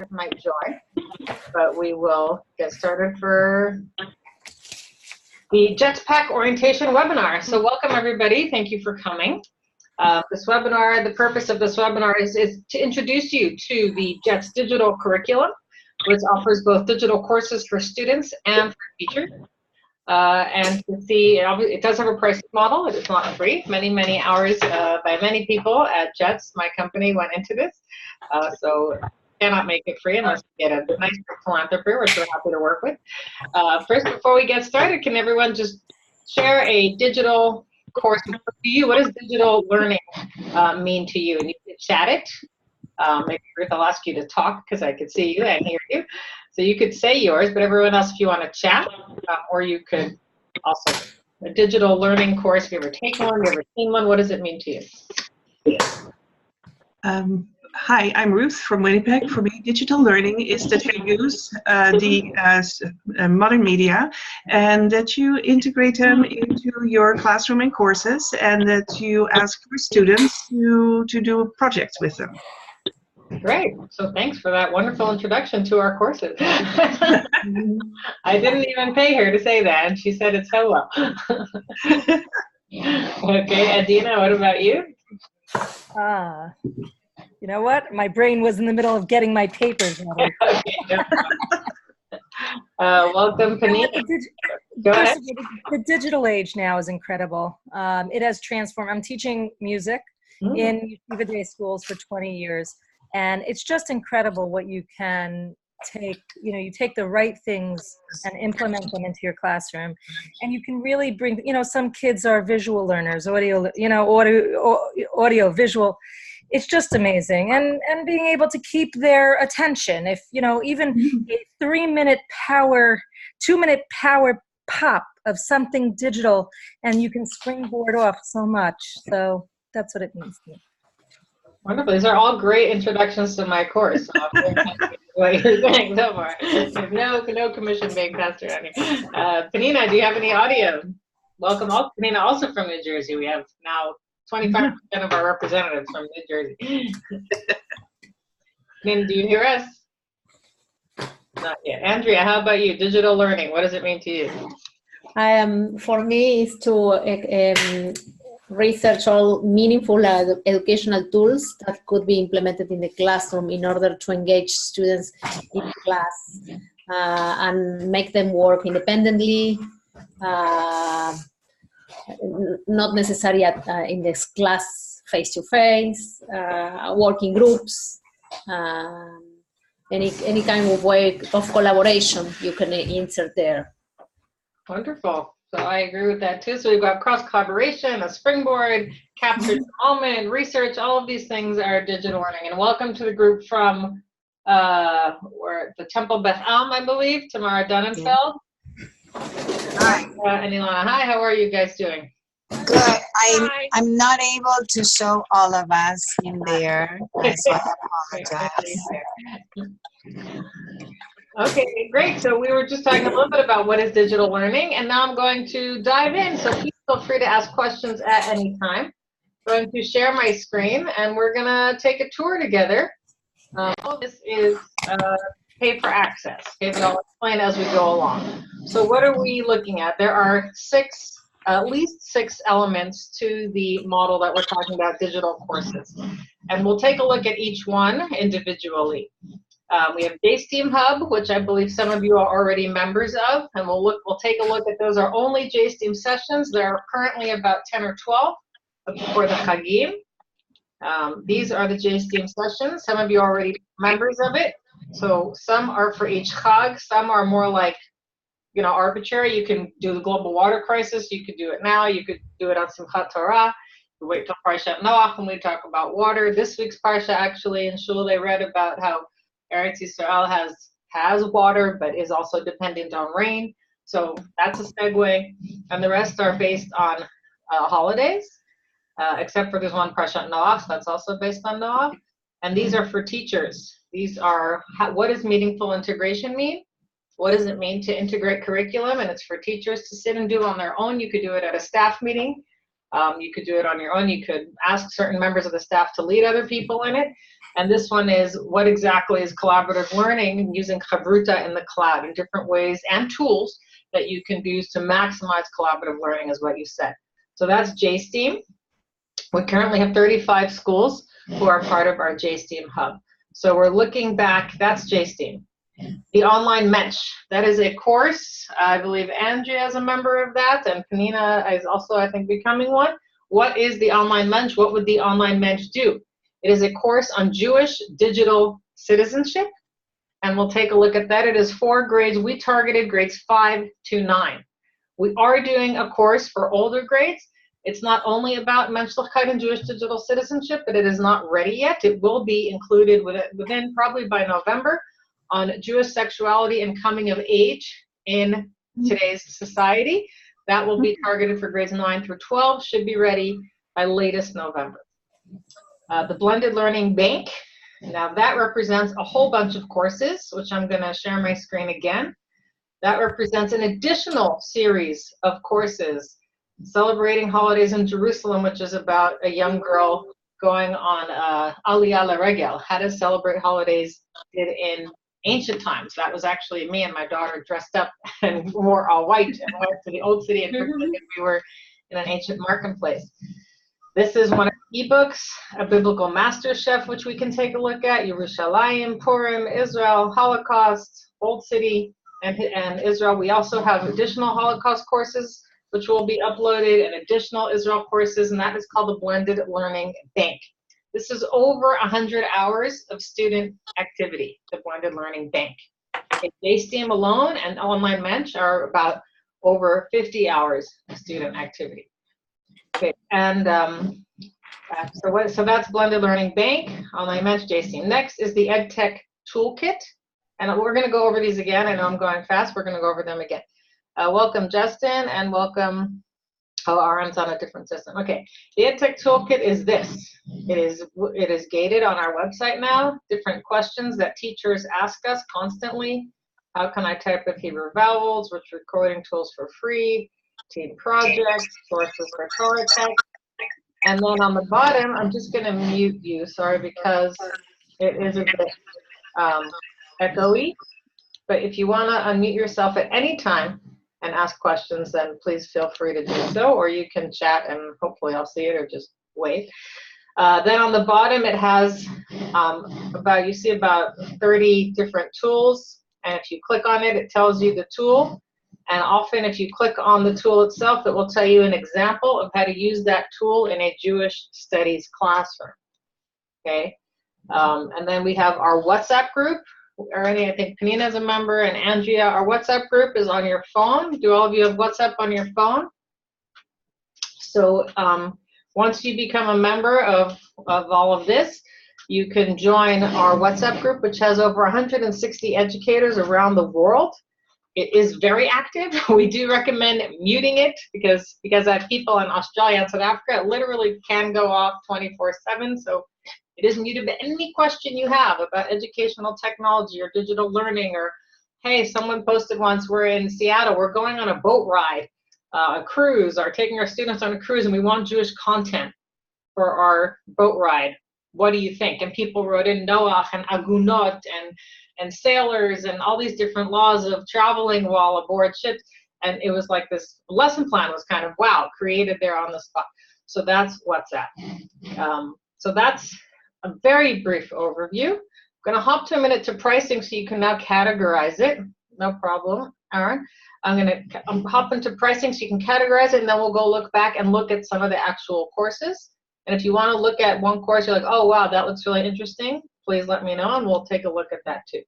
might join, but we will get started for the JETSPack orientation webinar. So welcome everybody, thank you for coming. This webinar, the purpose of this webinar is to introduce you to the JETS digital curriculum, which offers both digital courses for students and for teachers. And to see, it does have a pricing model. It is not free. Many hours by many people at JETS, my company, went into this. So cannot make it free unless you get a nice philanthropy, which we're happy to work with. First, before we get started, can everyone just share a digital course to you? What does digital learning mean to you? And you can chat it. Maybe Ruth, I'll ask you to talk because I can see you and hear you. So you could say yours, but everyone else, if you want to chat, or you could also, a digital learning course, if you ever taken one, if you ever seen one, what does it mean to you? Hi, I'm Ruth from Winnipeg. For me, digital learning is that you use modern media and that you integrate them into your classroom and courses, and that you ask your students to do projects with them. Great. So thanks for that wonderful introduction to our courses. I didn't even pay her to say that, and she said it so well. Okay, Adina, what about you? You know what? My brain was in the middle of getting my papers ready. Okay, no welcome, Panini. Go ahead. The digital age now is incredible. It has transformed. I'm teaching music in Yeshiva day schools for 20 years. And it's just incredible what you can take, you take the right things and implement them into your classroom. And you can really bring, some kids are visual learners, audio, visual. It's just amazing. And being able to keep their attention. If, even a 2-minute power pop of something digital, and you can springboard off so much. So that's what it means to me. Wonderful. These are all great introductions to my course. So what you're saying so far. No commission being passed around here. Panina, do you have any audio? Welcome, all. Panina, also from New Jersey. We have now 25% of our representatives from New Jersey. Panina, do you hear us? Not yet. Andrea, how about you? Digital learning, what does it mean to you? For me, is to research all meaningful educational tools that could be implemented in the classroom in order to engage students in class and make them work independently, not necessarily in this class face-to-face, working groups, any kind of way of collaboration you can insert there. Wonderful. So I agree with that too. So we've got cross collaboration, a springboard, captured the moment, research, all of these things are digital learning. And welcome to the group from the Temple Beth Elm, I believe, Tamara Dunnenfeld. Hi, and Ilana. Hi, how are you guys doing? Good. I'm not able to show all of us in there, so I apologize. Okay, great. So we were just talking a little bit about what is digital learning, and now I'm going to dive in. So please feel free to ask questions at any time. I'm going to share my screen, and we're going to take a tour together. This is pay for access. Okay, but I'll explain as we go along. So what are we looking at? There are at least six elements to the model that we're talking about, digital courses. And we'll take a look at each one individually. We have JSTEAM Hub, which I believe some of you are already members of, and we'll take a look at those. Are only JSTEAM sessions. There are currently about 10 or 12 before the Chagim. These are the JSTEAM sessions. Some of you are already members of it. So some are for each Chag. Some are more like, arbitrary. You can do the global water crisis. You could do it now. You could do it on Simchat Torah. You wait till Parshat Noach when we talk about water. This week's Parsha, actually, in Shul, they read about how Eretz Yisrael has water, but is also dependent on rain. So that's a segue. And the rest are based on holidays, except for there's one Parshat Noach that's also based on Noach. And these are for teachers. These are, what does meaningful integration mean? What does it mean to integrate curriculum? And it's for teachers to sit and do on their own. You could do it at a staff meeting. You could do it on your own. You could ask certain members of the staff to lead other people in it. And this one is what exactly is collaborative learning using Chavruta in the cloud in different ways and tools that you can use to maximize collaborative learning is what you said. So that's JSTEAM. We currently have 35 schools who are part of our JSTEAM hub. So we're looking back, that's JSTEAM. The online Mensch, that is a course. I believe Andrea is a member of that, and Panina is also, I think, becoming one. What is the online Mensch? What would the online Mensch do? It is a course on Jewish digital citizenship, and we'll take a look at that. It is 4 grades. We targeted grades 5 to 9. We are doing a course for older grades. It's not only about Menschlichkeit and Jewish digital citizenship, but it is not ready yet. It will be included within probably by November on Jewish sexuality and coming of age in today's society. That will be targeted for grades 9 through 12, should be ready by latest November. The Blended Learning Bank, now that represents a whole bunch of courses, which I'm going to share my screen again. That represents an additional series of courses, Celebrating Holidays in Jerusalem, which is about a young girl going on Aliyah LaRegel, how to celebrate holidays in ancient times. That was actually me and my daughter dressed up and wore all white and went to the old city and pretended we were in an ancient marketplace. This is one of the ebooks, A Biblical Master Chef, which we can take a look at, Yerushalayim, Purim, Israel, Holocaust, Old City, and Israel. We also have additional Holocaust courses, which will be uploaded, and additional Israel courses, and that is called the Blended Learning Bank. This is over 100 hours of student activity, the Blended Learning Bank. JSTEAM alone and online Mensch are about over 50 hours of student activity. Okay, and so that's Blended Learning Bank, online Mensch, JSTEAM. Next is the EdTech Toolkit, and we're going to go over these again. I know I'm going fast. We're going to go over them again. Welcome, Justin, and welcome. Oh, Aaron's on a different system. Okay, the EdTech Toolkit is this. It is gated on our website now. Different questions that teachers ask us constantly. How can I type with Hebrew vowels? Which recording tools for free? Team projects, sources for Torah text. And then on the bottom, I'm just going to mute you, sorry, because it is a bit echoey. But if you want to unmute yourself at any time and ask questions, then please feel free to do so, or you can chat and hopefully I'll see it or just wait. Then on the bottom it has you see about 30 different tools, and if you click on it, it tells you the tool, and often if you click on the tool itself, it will tell you an example of how to use that tool in a Jewish studies classroom. Okay, and then we have our WhatsApp group. Already, I think Panina is a member, and Andrea. Our WhatsApp group is on your phone. Do all of you have WhatsApp on your phone? So once you become a member of all of this, you can join our WhatsApp group, which has over 160 educators around the world. It is very active. We do recommend muting it because I have people in Australia and South Africa. It literally can go off 24/7. So it is muted, but any question you have about educational technology or digital learning, or, hey, someone posted once, we're in Seattle, we're going on a boat ride, a cruise, or taking our students on a cruise, and we want Jewish content for our boat ride. What do you think? And people wrote in Noach and Agunot and sailors and all these different laws of traveling while aboard ships. And it was like this lesson plan was kind of, wow, created there on the spot. So that's WhatsApp. So that's a very brief overview. I'm going to hop to a minute to pricing so you can now categorize it. No problem, Aaron. I'm going to hop into pricing so you can categorize it, and then we'll go look back and look at some of the actual courses. And if you want to look at one course, you're like, oh, wow, that looks really interesting, please let me know, and we'll take a look at that too.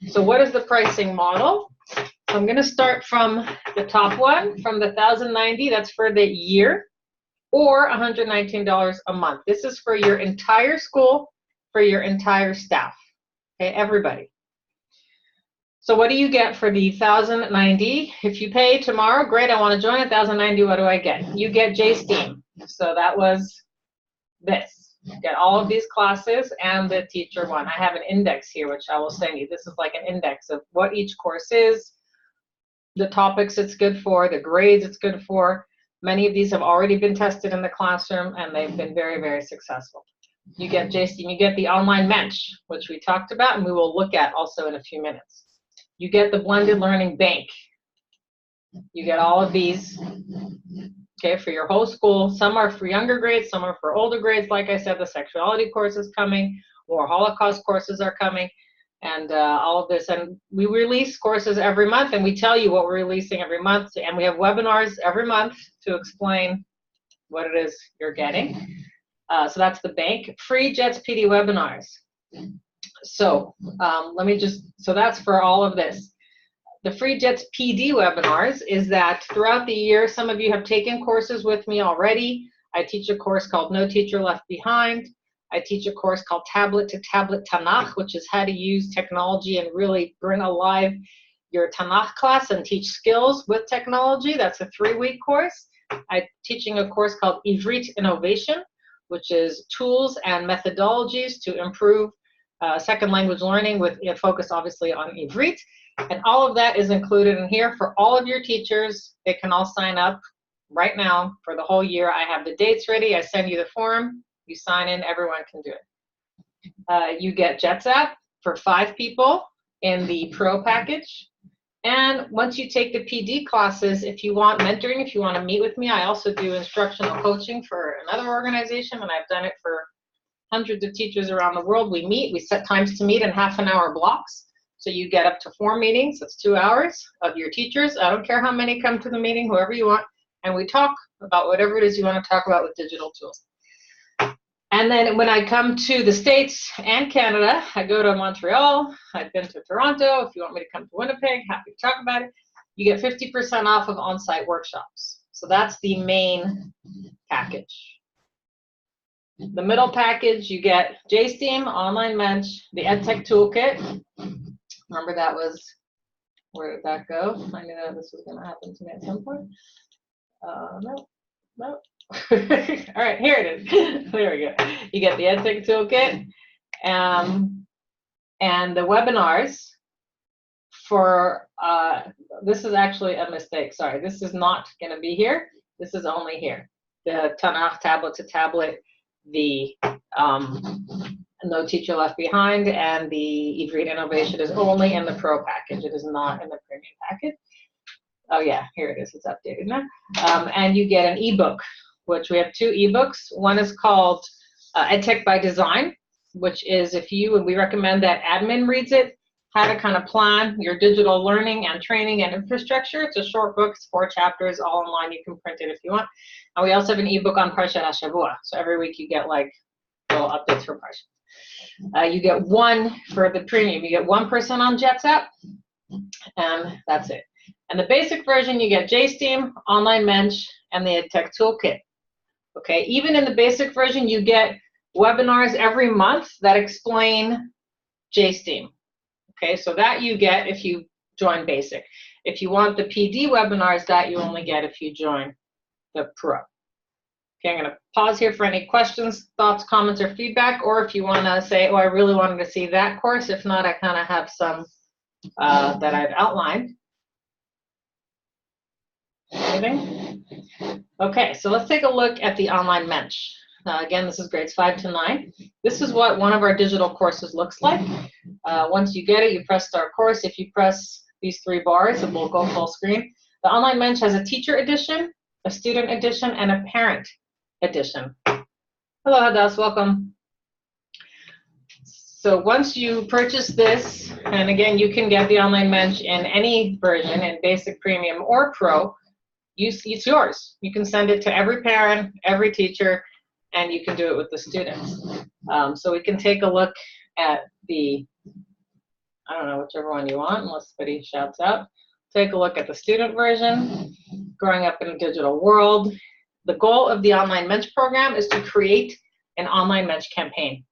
So what is the pricing model? So I'm going to start from the top one, from the 1,090, that's for the year, or $119 a month. This is for your entire school, for your entire staff, okay, everybody. So what do you get for the 1,090? If you pay tomorrow, great, I want to join 1,090, what do I get? You get JSTEAM. So that was this. You get all of these classes and the teacher one. I have an index here, which I will send you. This is like an index of what each course is, the topics it's good for, the grades it's good for. Many of these have already been tested in the classroom, and they've been very, very successful. You get JSTEAM, you get the online Mensch, which we talked about, and we will look at also in a few minutes. You get the blended learning bank. You get all of these, okay, for your whole school. Some are for younger grades, some are for older grades. Like I said, the sexuality course is coming, more Holocaust courses are coming, and all of this. And we release courses every month, and we tell you what we're releasing every month. And we have webinars every month to explain what it is you're getting. So that's the bank. Free JETS PD webinars. So so that's for all of this. The free JETS PD webinars is that throughout the year, some of you have taken courses with me already. I teach a course called No Teacher Left Behind. I teach a course called Tablet to Tablet Tanakh, which is how to use technology and really bring alive your Tanakh class and teach skills with technology. That's a 3-week course. I'm teaching a course called Ivrit Innovation, which is tools and methodologies to improve second language learning with a focus obviously on Ivrit. And all of that is included in here for all of your teachers. They can all sign up right now for the whole year. I have the dates ready. I send you the form. You sign in. Everyone can do it. You get JETSPack for 5 people in the Pro package. And once you take the PD classes, if you want mentoring, if you want to meet with me, I also do instructional coaching for another organization, and I've done it for hundreds of teachers around the world. We meet. We set times to meet in half-an-hour blocks. So you get up to 4 meetings. That's 2 hours of your teachers. I don't care how many come to the meeting, whoever you want. And we talk about whatever it is you want to talk about with digital tools. And then when I come to the States and Canada, I go to Montreal. I've been to Toronto. If you want me to come to Winnipeg, happy to talk about it. You get 50% off of on-site workshops. So that's the main package. The middle package, you get JSTEAM, Online Mensch, the EdTech Toolkit. Remember that was, where did that go? I knew that this was going to happen to me at some point. No. All right, here it is. There we go. You get the EdTech Toolkit and the webinars for, this is actually a mistake. Sorry, this is not going to be here. This is only here. The Tanakh Tablet to Tablet, the No Teacher Left Behind, and the Ivrit Innovation is only in the Pro package. It is not in the Premium package. Oh yeah, here it is. It's updated now. And you get an ebook, which we have 2 ebooks. One is called EdTech by Design, which is if you, and we recommend that admin reads it, how to kind of plan your digital learning and training and infrastructure. It's a short book. It's 4 chapters, all online. You can print it if you want. And we also have an ebook on Parshat HaShavua. So every week you get like little updates for Parshat. You get 1 for the premium. You get 1 person on JETSPack, and that's it. And the basic version, you get JSTEAM, Online Mensch, and the EdTech Toolkit. Okay, even in the basic version, you get webinars every month that explain JSTEAM. Okay, so that you get if you join basic. If you want the PD webinars, that you only get if you join the Pro. Okay, I'm going to pause here for any questions, thoughts, comments, or feedback, or if you want to say, oh, I really wanted to see that course. If not, I kind of have some that I've outlined. Anything? Okay, so let's take a look at the Online Mensch. Again, this is grades 5 to 9. This is what one of our digital courses looks like. Once you get it, you press Start Course. If you press these 3 bars, it will go full screen. The Online Mensch has a teacher edition, a student edition, and a parent edition. Hello, Hadass, welcome. So once you purchase this, and again, you can get the Online Mensch in any version, in Basic, Premium, or Pro. It's yours. You can send it to every parent, every teacher, and you can do it with the students. So we can take a look at the, I don't know, whichever one you want, unless somebody shouts out. Take a look at the student version. Growing up in a digital world. The goal of the Online Mensch program is to create an Online Mensch campaign.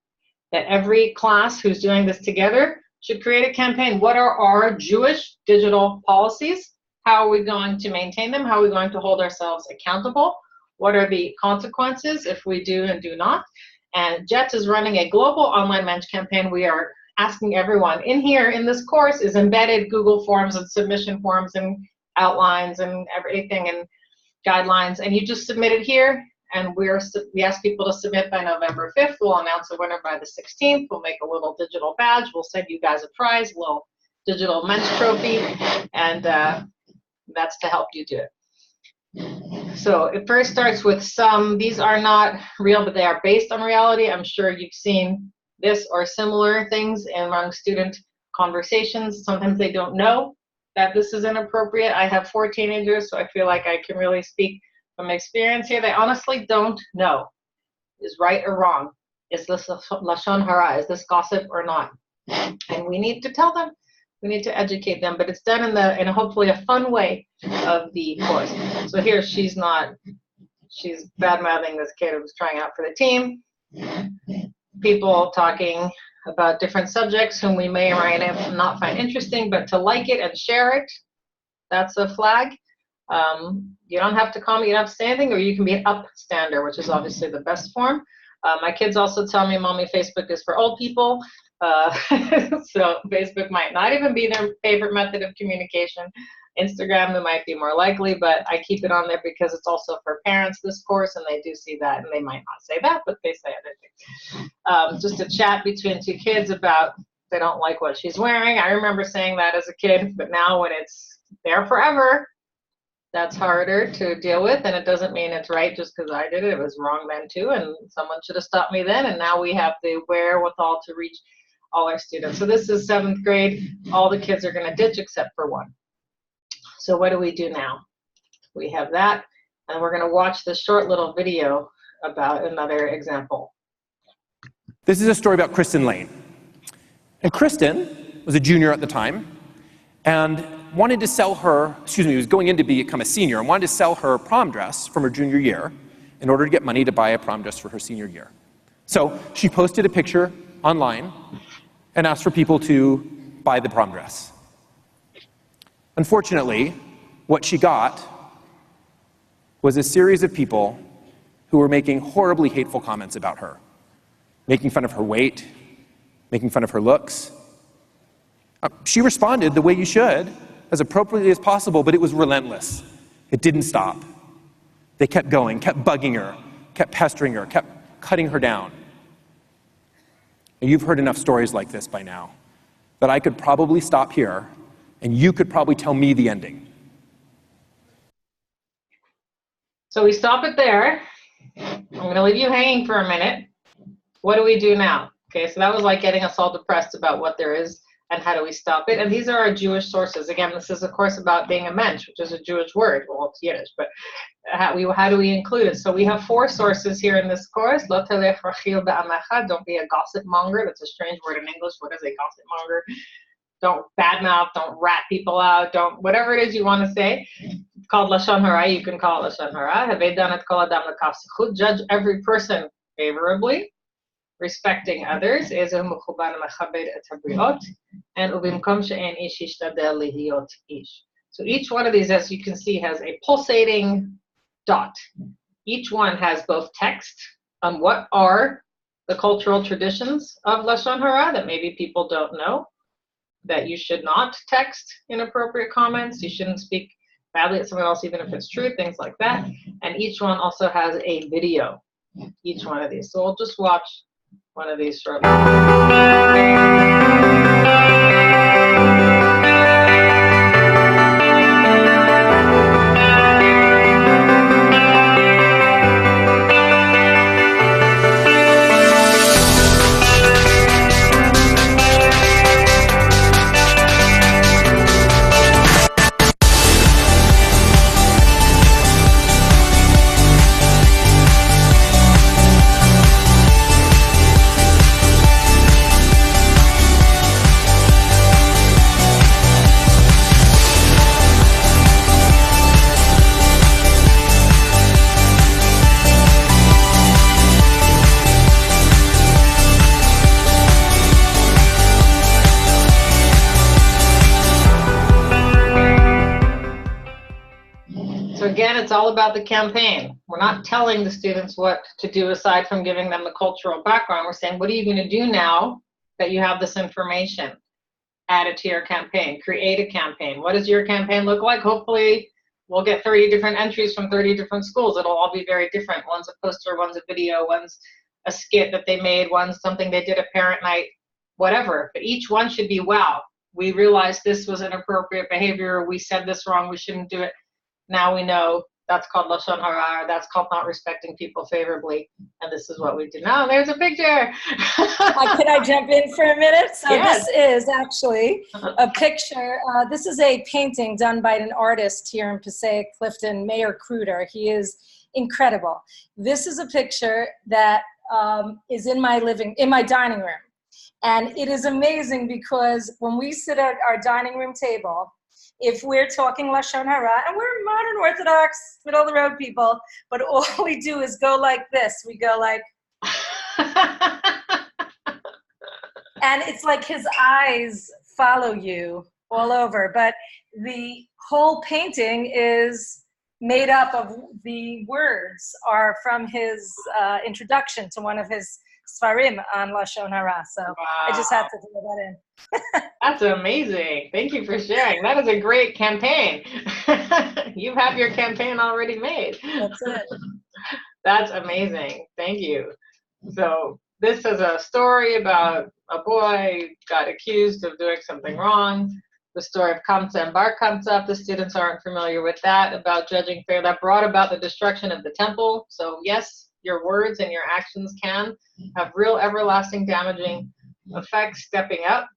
That every class who's doing this together should create a campaign. What are our Jewish digital policies? How are we going to maintain them? How are we going to hold ourselves accountable? What are the consequences if we do and do not? And JETS is running a global Online Mensch campaign. We are asking everyone. In here, in this course, is embedded Google Forms and submission forms and outlines and everything. And guidelines, and you just submit it here, and we ask people to submit by November 5th. We'll announce a winner by the 16th. We'll make a little digital badge. We'll send you guys a prize, a little digital men's trophy, and that's to help you do it. So it first starts with these are not real, but they are based on reality. I'm sure you've seen this or similar things among student conversations. Sometimes they don't know that this is inappropriate. I have 4 teenagers, so I feel like I can really speak from experience here. They honestly don't know is right or wrong. Is this lashon hara? Is this gossip or not? And we need to tell them. We need to educate them, but it's done in a hopefully a fun way of the course. So here she's bad-mouthing this kid who was trying out for the team. People talking about different subjects whom we may or may not find interesting, but to like it and share it, that's a flag. You don't have to comment, you don't have to say anything, or you can be an upstander, which is obviously the best form. My kids also tell me, Mommy, Facebook is for old people. So Facebook might not even be their favorite method of communication. Instagram, it might be more likely, but I keep it on there because it's also for parents, this course, and they do see that, and they might not say that, but they say other things. Just a chat between 2 kids about they don't like what she's wearing. I remember saying that as a kid, but now when it's there forever, that's harder to deal with, and it doesn't mean it's right just because I did it. It was wrong then too, and someone should have stopped me then, and now we have the wherewithal to reach all our students. So this is 7th grade. All the kids are going to ditch except for 1. So what do we do now? We have that, and we're going to watch this short little video about another example. This is a story about Kristen Lane. And Kristen was a junior at the time and wanted to sell her, was going in to become a senior and wanted to sell her prom dress from her junior year in order to get money to buy a prom dress for her senior year. So she posted a picture online and asked for people to buy the prom dress. Unfortunately, what she got was a series of people who were making horribly hateful comments about her, making fun of her weight, making fun of her looks. She responded the way you should, as appropriately as possible, but it was relentless. It didn't stop. They kept going, kept bugging her, kept pestering her, kept cutting her down. And you've heard enough stories like this by now that I could probably stop here and you could probably tell me the ending. So we stop it there. I'm going to leave you hanging for a minute. What do we do now? Okay, so that was like getting us all depressed about what there is and how do we stop it. And these are our Jewish sources. Again, this is, of course, about being a mensch, which is a Jewish word. Well, it's Yiddish, but how do we include it? So we have 4 sources here in this course. Lo telech rachil be'amecha. Don't be a gossip monger. That's a strange word in English. What is a gossip monger? Don't badmouth, don't rat people out, don't, whatever it is you want to say. It's called Lashon Hara, you can call it Lashon Hara. Havei danat kol adam l'kaf zichut. Judge every person favorably, respecting others. Ezehu mechuban mechabed et habriot. And ubimkom she'en ish yishtadel lihiyot ish. So each one of these, as you can see, has a pulsating dot. Each one has both text on what are the cultural traditions of Lashon Hara that maybe people don't know, that you should not text inappropriate comments, you shouldn't speak badly at someone else even if it's true, things like that. And each one also has a video, each one of these. So we'll just watch one of these shortly. So again, it's all about the campaign. We're not telling the students what to do aside from giving them the cultural background. We're saying, what are you going to do now that you have this information? Add it to your campaign. Create a campaign. What does your campaign look like? Hopefully we'll get 30 different entries from 30 different schools. It'll all be very different. One's a poster, one's a video, one's a skit that they made, one's something they did at parent night, whatever. But each one should be, wow, we realized this was inappropriate behavior. We said this wrong. We shouldn't do it. Now we know that's called Lashon Hara, or that's called not respecting people favorably, and this is what we do. Now there's a picture. Can I jump in for a minute? So Yes. This is actually a picture. This is a painting done by an artist here in Passaic, Clifton, Mayor Kruder. He is incredible. This is a picture that is in my dining room. And it is amazing because when we sit at our dining room table, if we're talking Lashon Hara, and we're modern Orthodox, middle of the road people, but all we do is go like this. We go like, and it's like his eyes follow you all over. But the whole painting is made up of the words are from his introduction to one of his Svarim on Lashon Hara. So wow. I just had to throw that in. That's amazing. Thank you for sharing. That is a great campaign. You have your campaign already made. That's it. That's amazing. Thank you. So this is a story about a boy got accused of doing something wrong. The story of Kamsa and Bar Kamsa, the students aren't familiar with that, about judging fair, that brought about the destruction of the temple. So yes, your words and your actions can have real everlasting damaging effects. Stepping up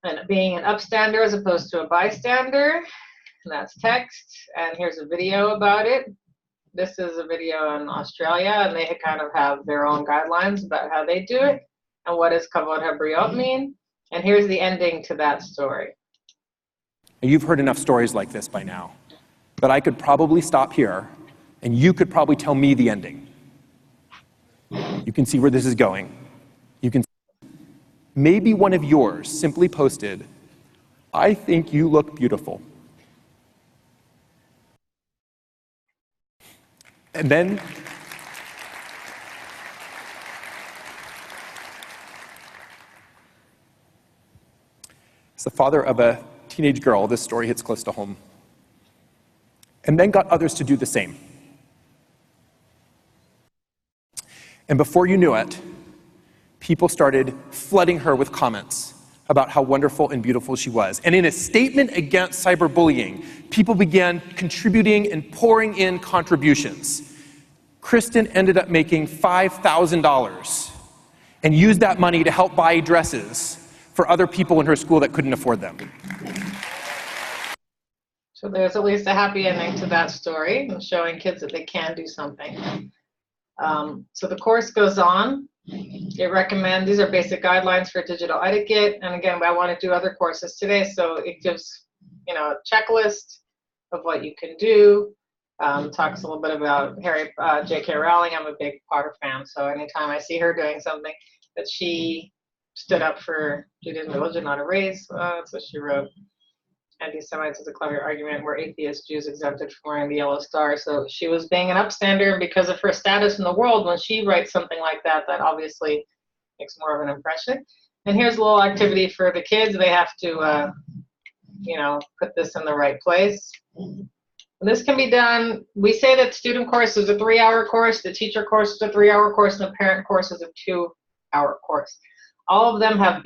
and being an upstander as opposed to a bystander, and that's text. And here's a video about it. This is a video in Australia, and they kind of have their own guidelines about how they do it and what does kavod habriot mean. And here's the ending to that story. You've heard enough stories like this by now, but I could probably stop here and you could probably tell me the ending. You can see where this is going. You can see. Maybe one of yours simply posted, "I think you look beautiful." And then as the father of a teenage girl, this story hits close to home. And then got others to do the same. And before you knew it, people started flooding her with comments about how wonderful and beautiful she was. And in a statement against cyberbullying, people began contributing and pouring in contributions. Kristen ended up making $5,000 and used that money to help buy dresses for other people in her school that couldn't afford them. So there's at least a happy ending to that story, showing kids that they can do something. So the course goes on. It recommends, these are basic guidelines for digital etiquette. And again, I want to do other courses today, so it gives, a checklist of what you can do. Talks a little bit about J.K. Rowling. I'm a big Potter fan, so anytime I see her doing something that she stood up for Judaism, religion, not a race, that's what she wrote. Anti-Semites is a clever argument where atheist Jews exempted from wearing the yellow star. So she was being an upstander because of her status in the world. When she writes something like that, that obviously makes more of an impression. And here's a little activity for the kids. They have to, put this in the right place. And this can be done. We say that student course is a 3-hour course, the teacher course is a 3-hour course, and the parent course is a 2-hour course. All of them have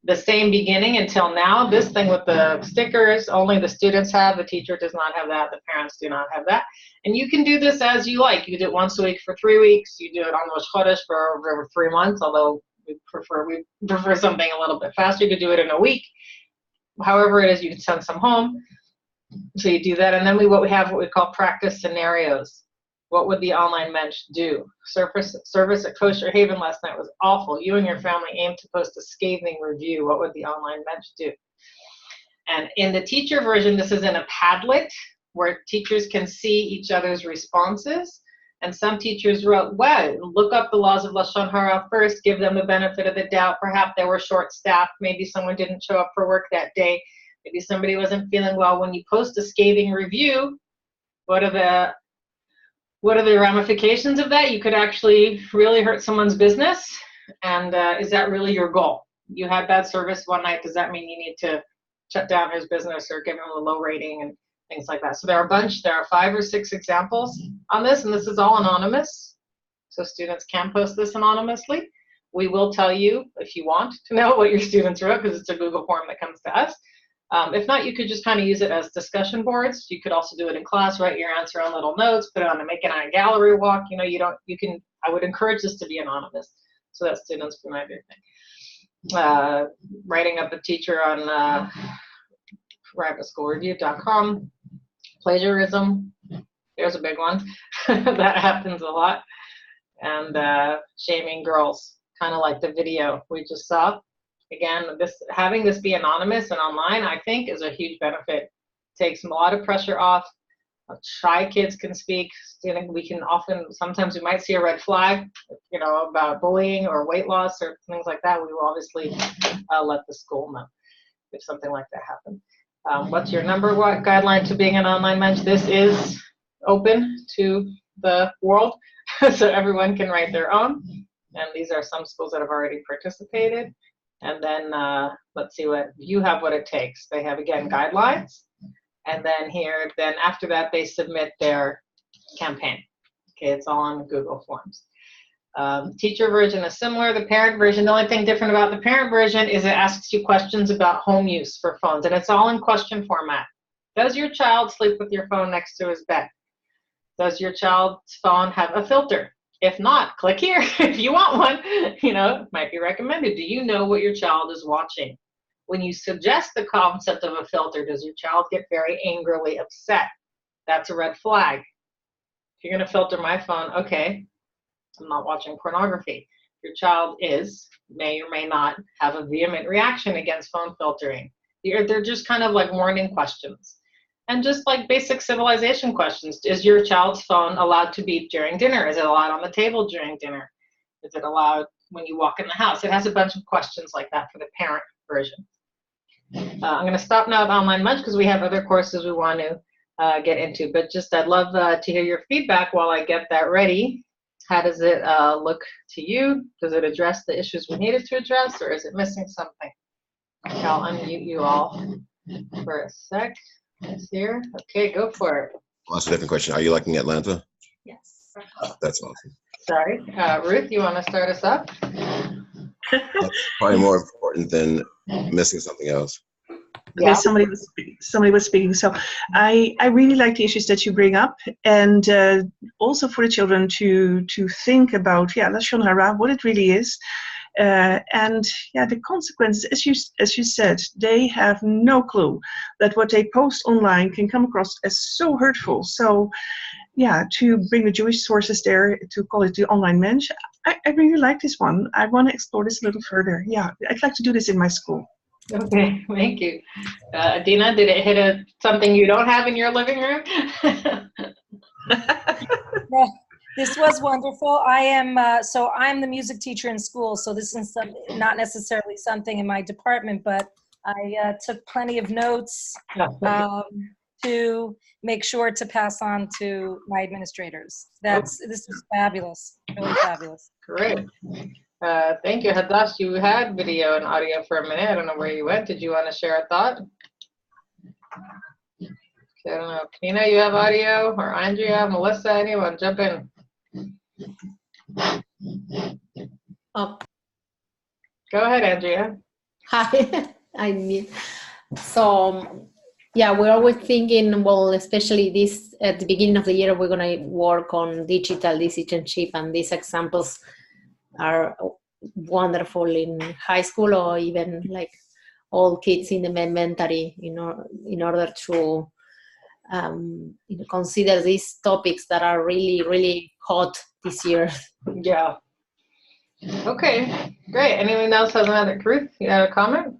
the same beginning until now. This thing with the stickers, only the students have, the teacher does not have that, the parents do not have that. And you can do this as you like. You do it once a week for 3 weeks, you do it on Rosh Chodesh for over 3 months, although we prefer something a little bit faster. You could do it in a week. However it is, you can send some home. So you do that, and then what we call practice scenarios. What would the online mensch do? Service at Kosher Haven last night was awful. You and your family aim to post a scathing review. What would the online mensch do? And in the teacher version, this is in a Padlet where teachers can see each other's responses. And some teachers wrote, well, look up the laws of Lashon Hara first, give them the benefit of the doubt. Perhaps they were short-staffed. Maybe someone didn't show up for work that day. Maybe somebody wasn't feeling well. When you post a scathing review, what are the ramifications of that? You could actually really hurt someone's business. And is that really your goal? You had bad service one night. Does that mean you need to shut down his business or give him a low rating and things like that. So there are 5 or 6 examples on this, and this is all anonymous. So students can post this anonymously. We will tell you if you want to know what your students wrote, because it's a Google form that comes to us. If not, you could just kind of use it as discussion boards. You could also do it in class, write your answer on little notes, put it on make it on a gallery walk. You know, I would encourage this to be anonymous so that students can write their thing. Writing up a teacher on privateschoolreview.com. Plagiarism, there's a big one. That happens a lot. And shaming girls, kind of like the video we just saw. Again, having this be anonymous and online, I think, is a huge benefit. Takes a lot of pressure off. Shy kids can speak. You know, sometimes we might see a red flag, you know, about bullying or weight loss or things like that. We will obviously let the school know if something like that happens. What's your number one guideline to being an online mensch? This is open to the world, so everyone can write their own. And these are some schools that have already participated. And then let's see what you have, what it takes. They have, again, guidelines. And then after that, they submit their campaign. Okay, it's all on Google Forms. Teacher version is similar. The parent version, the only thing different about the parent version is it asks you questions about home use for phones, and it's all in question format. Does your child sleep with your phone next to his bed? Does your child's phone have a filter? If not, click here if you want one. You know, it might be recommended. Do you know what your child is watching? When you suggest the concept of a filter, does your child get very angrily upset? That's a red flag. If you're going to filter my phone, okay, I'm not watching pornography. Your child may or may not have a vehement reaction against phone filtering. They're just kind of like warning questions. And just like basic civilization questions. Is your child's phone allowed to beep during dinner? Is it allowed on the table during dinner? Is it allowed when you walk in the house? It has a bunch of questions like that for the parent version. I'm going to stop now at Online Munch because we have other courses we want to get into. But just I'd love to hear your feedback while I get that ready. How does it look to you? Does it address the issues we needed to address, or is it missing something? Okay, I'll unmute you all for a sec. It's here. Okay, go for it. Well, that's a different question. Are you liking Atlanta? Yes. That's awesome. Sorry. Ruth, you want to start us up? That's probably more important than missing something else. Okay, somebody was speaking. So I really like the issues that you bring up, and also for the children to think about Lashon Hara, what it really is, and the consequences. As you said, they have no clue that what they post online can come across as so hurtful. So to bring the Jewish sources there, to call it the online mensch, I really like this one. I want to explore this a little further. Yeah, I'd like to do this in my school. Okay, thank you. Adina, did it hit something you don't have in your living room? This was wonderful. I'm the music teacher in school, so this is not necessarily something in my department, but I took plenty of notes to make sure to pass on to my administrators. This is fabulous, really fabulous. Great. Thank you. Hadash, you had video and audio for a minute. I don't know where you went. Did you want to share a thought? Okay, I don't know. Nina, you have audio? Or Andrea, Melissa, anyone? Jump in. Oh. Go ahead, Andrea. Hi. We're always thinking, well, especially this at the beginning of the year, we're going to work on digital citizenship, and these examples are wonderful in high school or even like all kids in the elementary, in order to consider these topics that are really, really hot this year. Yeah. Okay, great. Anyone else has another? Ruth, you have a comment?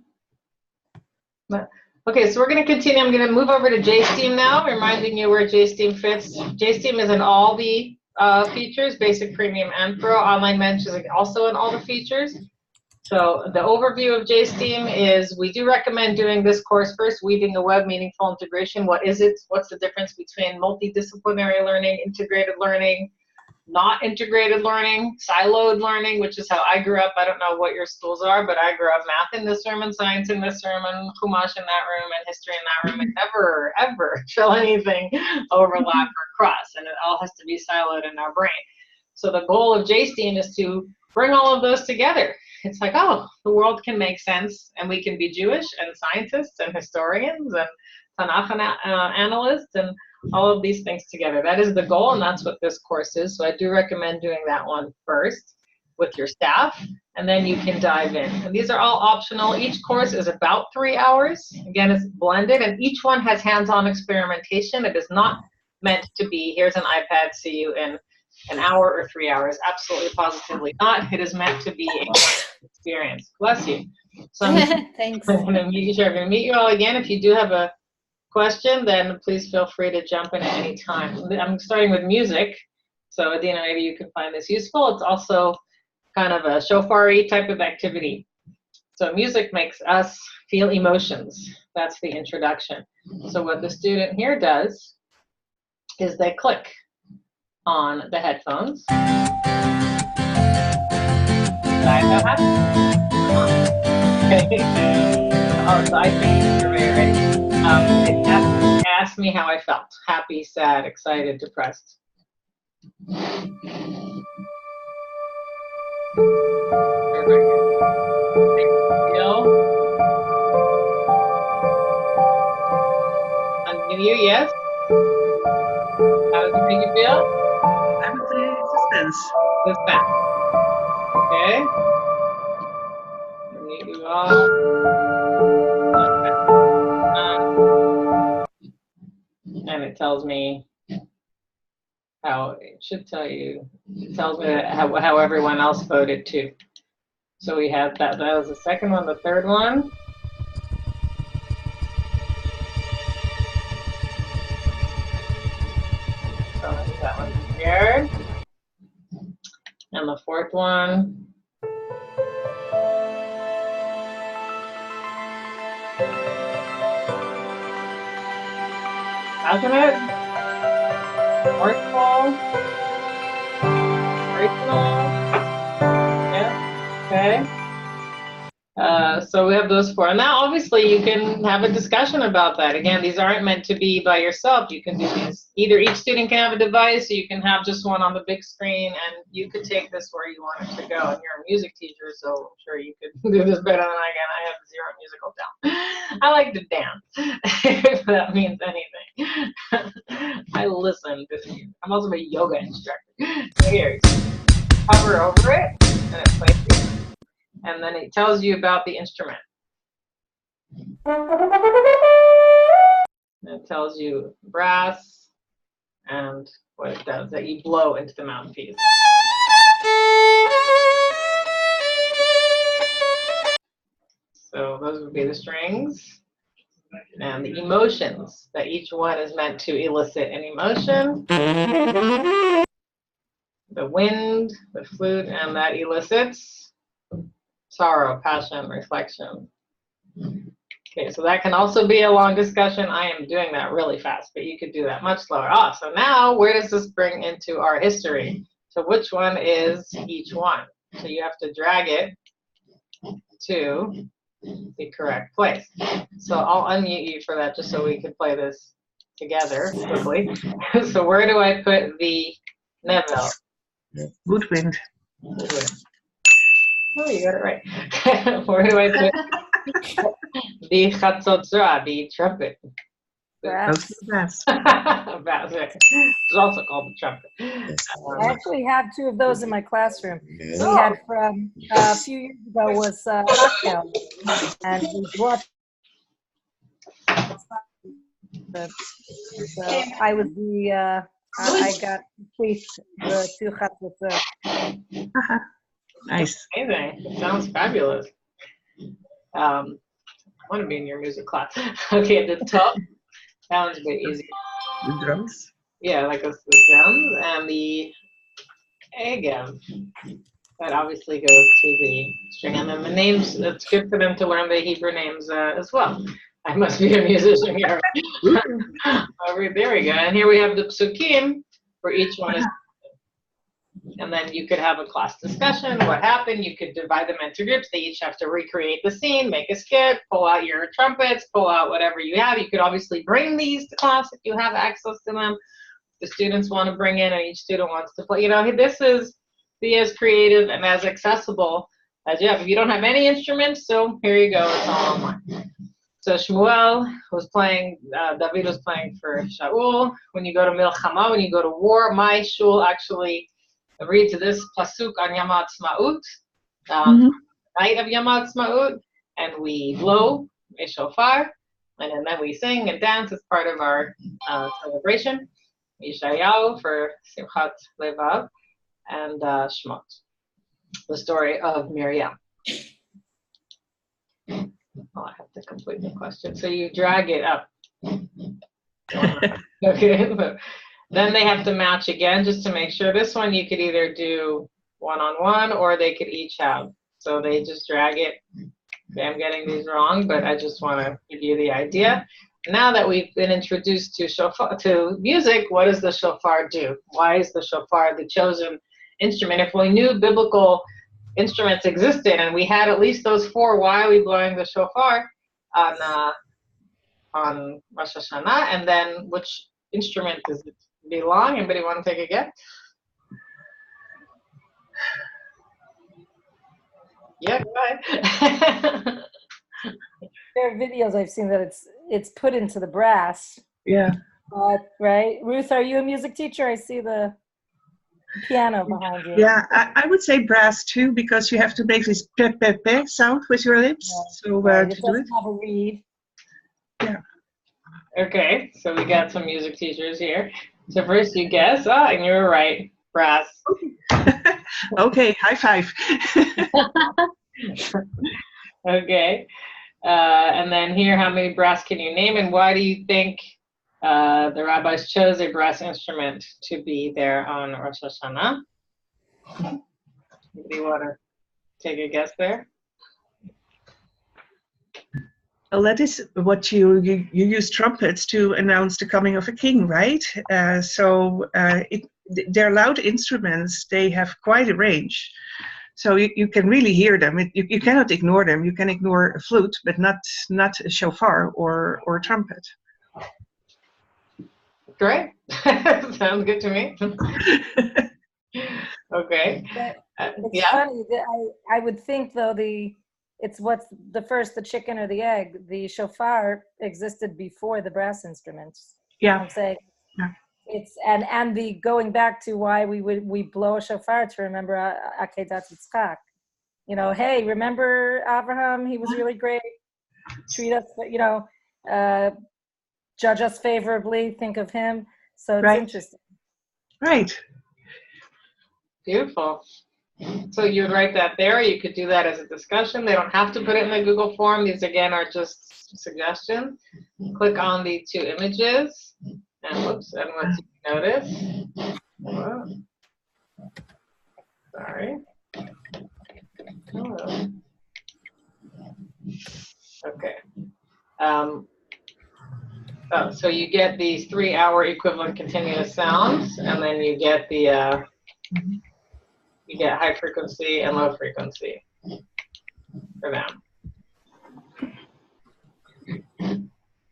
Okay, so we're going to continue. I'm going to move over to JSTEAM now, reminding you where JSTEAM fits. JSTEAM is in all the features, basic, premium, and pro. Online Mensch is also in all the features. So the overview of JSTEAM is we do recommend doing this course first, Weaving a Web, Meaningful Integration. What is it? What's the difference between multidisciplinary learning, integrated learning, not integrated learning, siloed learning, which is how I grew up. I don't know what your schools are, but I grew up math in this room and science in this room and Chumash in that room and history in that room, and never, ever shall anything overlap or cross, and it all has to be siloed in our brain. So the goal of JSTEAM is to bring all of those together. It's like, oh, the world can make sense, and we can be Jewish and scientists and historians and Tanakh analysts and all of these things together. That is the goal, and that's what this course is. So I do recommend doing that one first with your staff, and then you can dive in. And these are all optional. Each course is about 3 hours. Again, it's blended, and each one has hands-on experimentation. It is not meant to be, here's an iPad, see you in an hour or 3 hours. Absolutely, positively not. It is meant to be an experience. Bless you. So Thanks. I'm going to meet you all again. If you do have a question, then please feel free to jump in at any time. I'm starting with music, so Adina, maybe you can find this useful. It's also kind of a shofar-y type of activity. So music makes us feel emotions. That's the introduction. So what the student here does is they click on the headphones. Oh, so I think you're very ready. Ask me how I felt. Happy, sad, excited, depressed. Unmute you, yes? How does it make you feel? I would say suspense. Suspense. Okay. Unmute you all. And it tells me how, it should tell you, it tells me how everyone else voted too. So we had that was the second one. The third one. So that one's scared. And the fourth one. Passionate. Forceful. Grateful. Yeah. Okay. So we have those four. And now obviously you can have a discussion about that. Again, these aren't meant to be by yourself. You can do these, either each student can have a device, or you can have just one on the big screen, and you could take this where you want it to go. And you're a music teacher, so I'm sure you could do this better than I can. I have zero musical talent. I like to dance, if that means anything. I listen to music. I'm also a yoga instructor. So here, hover over it, and it plays it. And then it tells you about the instrument. And it tells you brass and what it does, that you blow into the mouthpiece. So those would be the strings and the emotions, that each one is meant to elicit an emotion. The wind, the flute, and that elicits sorrow, passion, reflection. Okay, so that can also be a long discussion. I am doing that really fast, but you could do that much slower. So now where does this bring into our history? So which one is each one? So you have to drag it to the correct place. So I'll unmute you for that just so we can play this together quickly. So where do I put the Neville? Good wind. Oh, you got it right. Where do I put the chatzotzra, the trumpet? Brass. Brass. Brass. It's also called the trumpet. I actually have two of those in my classroom. Yes. We had from a few years ago was cocktail, and we brought. So I was the I got complete the two chatzot. Nice. Amazing. It sounds fabulous. I want to be in your music class. Okay, the top. That one's a bit easy. The drums. Yeah, like the drums and the egev. That obviously goes to the string. And then the names, it's good for them to learn the Hebrew names as well. I must be a musician here. There we go. And here we have the psukim, where each one is. And then you could have a class discussion, what happened. You could divide them into groups. They each have to recreate the scene, make a skit, pull out your trumpets, pull out whatever you have. You could obviously bring these to class if you have access to them. The students want to bring in, and each student wants to play. You know, this is be as creative and as accessible as you have. If you don't have any instruments, so here you go, it's all online. So Shmuel was playing, David was playing for Shaul. When you go to Milchama, when you go to war, my shul actually reads this pasuk on Yom HaAtzmaut, night of Yom HaAtzmaut, and we blow a shofar, and then we sing and dance as part of our celebration. Yeshayahu for Simchat Levav, and Shmot, the story of Miriam. Oh, I have to complete the question. So you drag it up. Okay. Then they have to match again just to make sure. This one you could either do one-on-one or they could each have. So they just drag it. Okay, I'm getting these wrong, but I just want to give you the idea. Now that we've been introduced to shofar, to music, what does the shofar do? Why is the shofar the chosen instrument? If we knew biblical instruments existed and we had at least those four, why are we blowing the shofar on Rosh Hashanah? And then which instrument does it belong? Anybody want to take a guess? Yeah, go ahead. There are videos I've seen that it's put into the brass. Yeah. Right? Ruth, are you a music teacher? I see the piano behind you. Yeah, I would say brass too, because you have to make this pe pe pe sound with your lips. Yeah. So Right. to It do doesn't it. have a reed. Yeah. Okay, so we got some music teachers here. So first you guess, and you were right, brass. Okay, high five. Okay, and then here, how many brass can you name, and why do you think the rabbis chose a brass instrument to be there on Rosh Hashanah? Anybody want to take a guess there? Well, that is what you use trumpets to announce the coming of a king, right? They're loud instruments. They have quite a range. So you can really hear them. You cannot ignore them. You can ignore a flute, but not a shofar or a trumpet. Great. Sounds good to me. Okay. It's Yeah. funny that I would think though it's what's the first, the chicken or the egg. The shofar existed before the brass instruments. Yeah. I'm saying Yeah. it's and the going back to why we blow a shofar to remember Akedat JETSPack. You know, hey, remember Abraham? He was really great. Treat us, judge us favorably. Think of him. So it's Right. interesting. Right. Beautiful. So you would write that there. You could do that as a discussion. They don't have to put it in the Google form. These, again, are just suggestions. Click on the two images. And whoops, and what you notice. Whoa. Sorry. Hello. Okay. So you get these 3-hour equivalent continuous sounds, and then you get the you get high frequency and low frequency for them.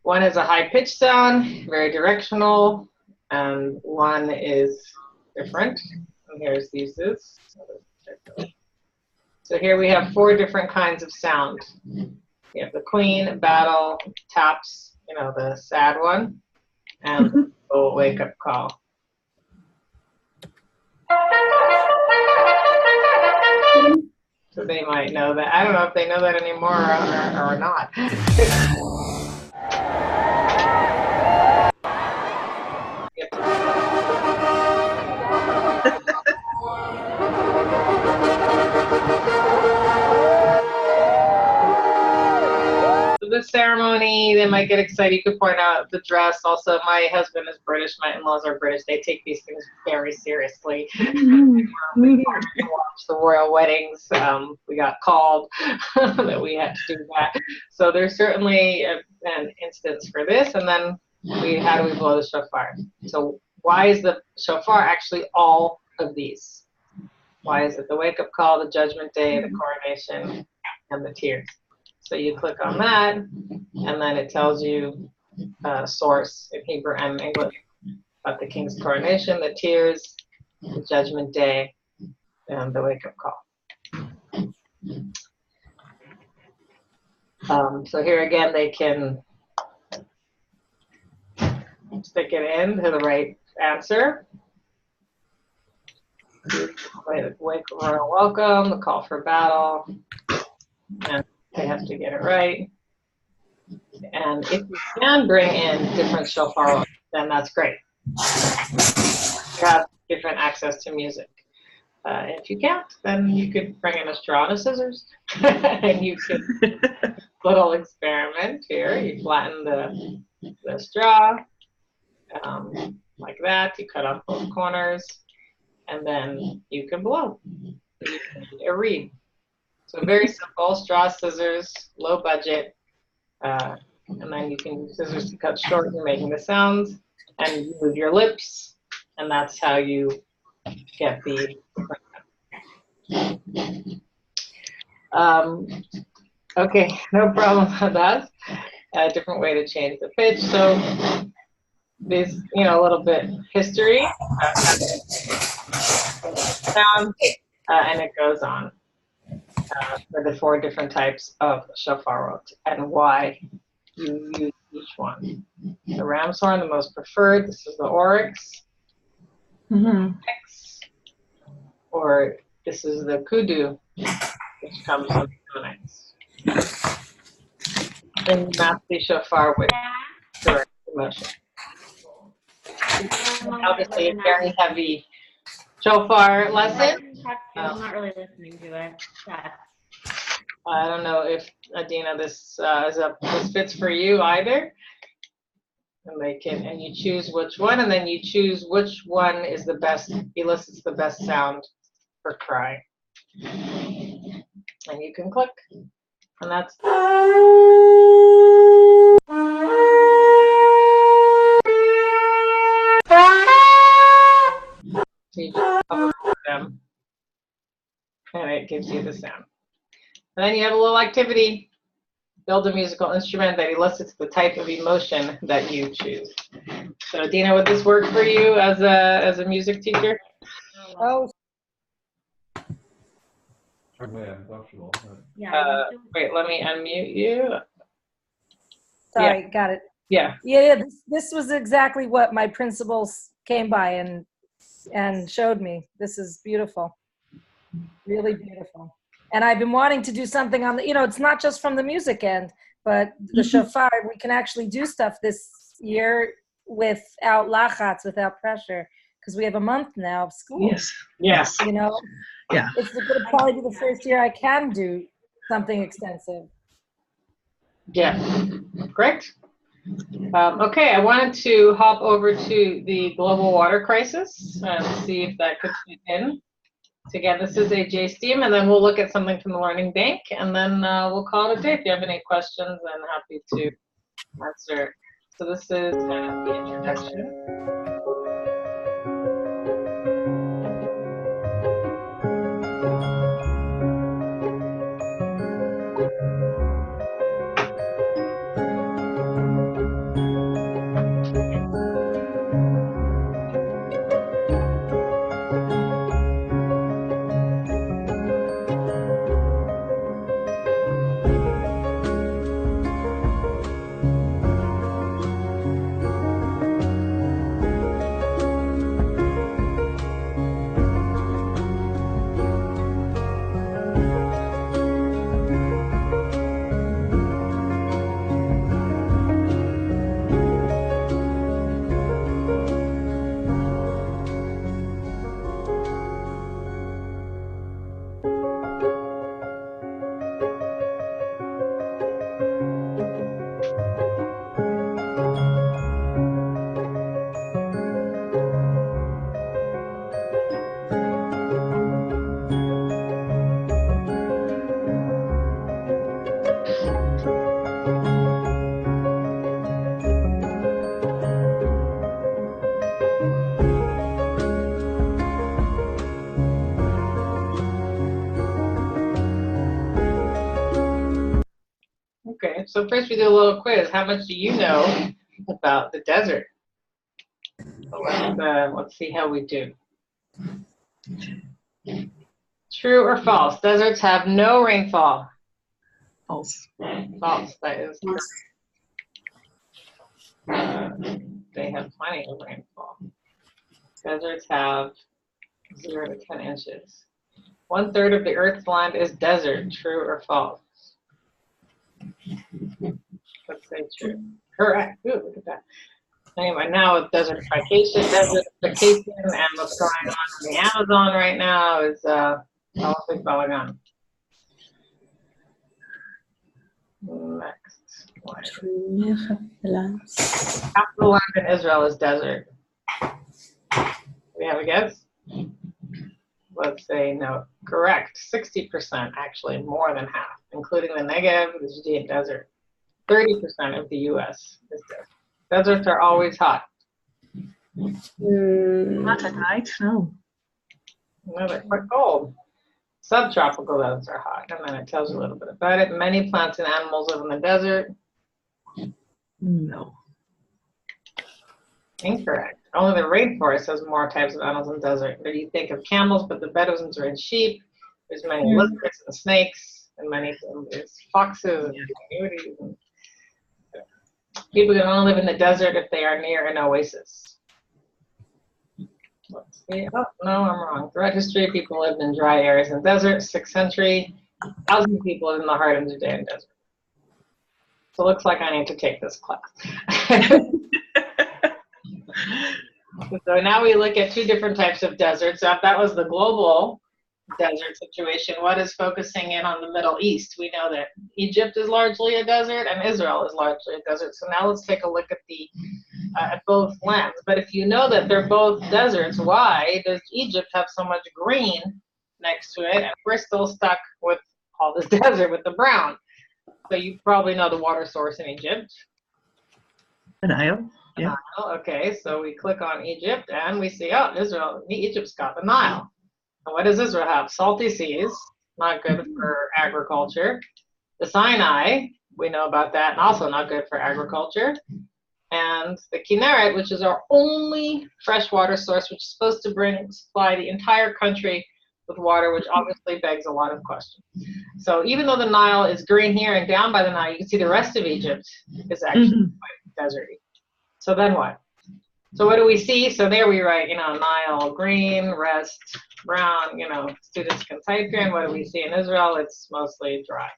One is a high pitched sound, very directional, and one is different. And here's the uses. So here we have 4 different kinds of sound. We have the queen, battle, taps, the sad one, and the wake up call. So they might know that. I don't know if they know that anymore or not. The ceremony, they might get excited. You could point out the dress. Also, my husband is British. My in-laws are British. They take these things very seriously. We watch the royal weddings. We got called that we had to do that. So there's certainly an instance for this. And then how do we blow the shofar? So why is the shofar actually all of these? Why is it the wake-up call, the judgment day, the coronation, and the tears? So you click on that, and then it tells you source in Hebrew and English about the king's coronation, the tears, the judgment day, and the wake-up call. So here again, they can stick it in to the right answer. Wake royal welcome, the call for battle, and they have to get it right. And if you can bring in different shofar, then that's great. You have different access to music. If you can't, then you could bring in a straw and a scissors, and you could little experiment here. You flatten the straw like that. You cut off both corners, and then you can blow. You can do a reed. So very simple: straw, scissors, low budget, and then you can use scissors to cut short. You're making the sounds, and you move your lips, and that's how you get the. Okay, no problem with that. A different way to change the pitch. So this, a little bit history, sound, and it goes on for the 4 different types of shofarot and why you use each one. The ram's horn, the most preferred. This is the oryx. Or this is the kudu, which comes from the Ammonites. And not the shofar with direct emotion. Obviously, a very heavy shofar lesson. I'm not really listening to it. I don't know if Adina, this fits for you either. And you choose which one, and then you choose which one is the best, elicits the best sound for cry. And you can click, and that's. So you just hover over them, and it gives you the sound. And then you have a little activity. Build a musical instrument that elicits the type of emotion that you choose. So, Dina, would this work for you as a music teacher? Oh, Wait, let me unmute you. sorry, got it. Yeah. Yeah, this was exactly what my principals came by and showed me. This is beautiful, really beautiful. And I've been wanting to do something on the, it's not just from the music end, but the shofar, we can actually do stuff this year without lachatz, without pressure, because we have a month now of school. Yes. Yeah. It's going to probably be the first year I can do something extensive. Yeah. Great. Okay, I wanted to hop over to the global water crisis and see if that could fit in. So again, this is a JSTEAM, and then we'll look at something from the Learning Bank, and then we'll call it a day. If you have any questions, I'm happy to answer. So this is the introduction. So first we do a little quiz. How much do you know about the desert? So let's see how we do. True or false? Deserts have no rainfall. False. False. That is correct. They have plenty of rainfall. Deserts have 0 to 10 inches. 1/3 of the Earth's land is desert. True or false? Let's say true. Correct. Ooh, look at that. Anyway, now with desertification, and what's going on in the Amazon right now is all big balagan. Next. Capital land in Israel is desert. We have a guess? Let's say no. Correct. 60%, actually, more than half, including the Negev, the Judean desert. 30% of the U.S. is desert. Deserts are always hot. Not at night, no. No, they're quite cold. Subtropical deserts are hot, and then it tells you a little bit about it. Many plants and animals live in the desert. No. Incorrect. Only the rainforest has more types of animals in the desert. There you think of camels, but the Bedouins are in sheep. There's many lizards and snakes, and there's foxes and coyotes. And people can only live in the desert if they are near an oasis. Let's see. Oh, no, I'm wrong. Throughout history, people lived in dry areas and deserts. 6th century, thousands of people lived in the heart of the Judean desert. So it looks like I need to take this class. So now we look at 2 different types of deserts. So that was the global desert situation. What is focusing in on the Middle East? We know that Egypt is largely a desert and Israel is largely a desert. So now let's take a look at at both lands. But if you know that they're both deserts, why does Egypt have so much green next to it and we're still stuck with all this desert with the brown? So you probably know the water source in Egypt. The Nile. Yeah. Nile. Okay, so we click on Egypt and we see, oh, Egypt's got the Nile. And what does Israel have? Salty seas, not good for agriculture. The Sinai, we know about that, and also not good for agriculture. And the Kinneret, which is our only freshwater source, which is supposed to supply the entire country with water, which obviously begs a lot of questions. So even though the Nile is green here and down by the Nile, you can see the rest of Egypt is actually quite deserty. So then what? So what do we see? So there we write, Nile green, rest brown, students can type here. And what do we see in Israel? It's mostly dry.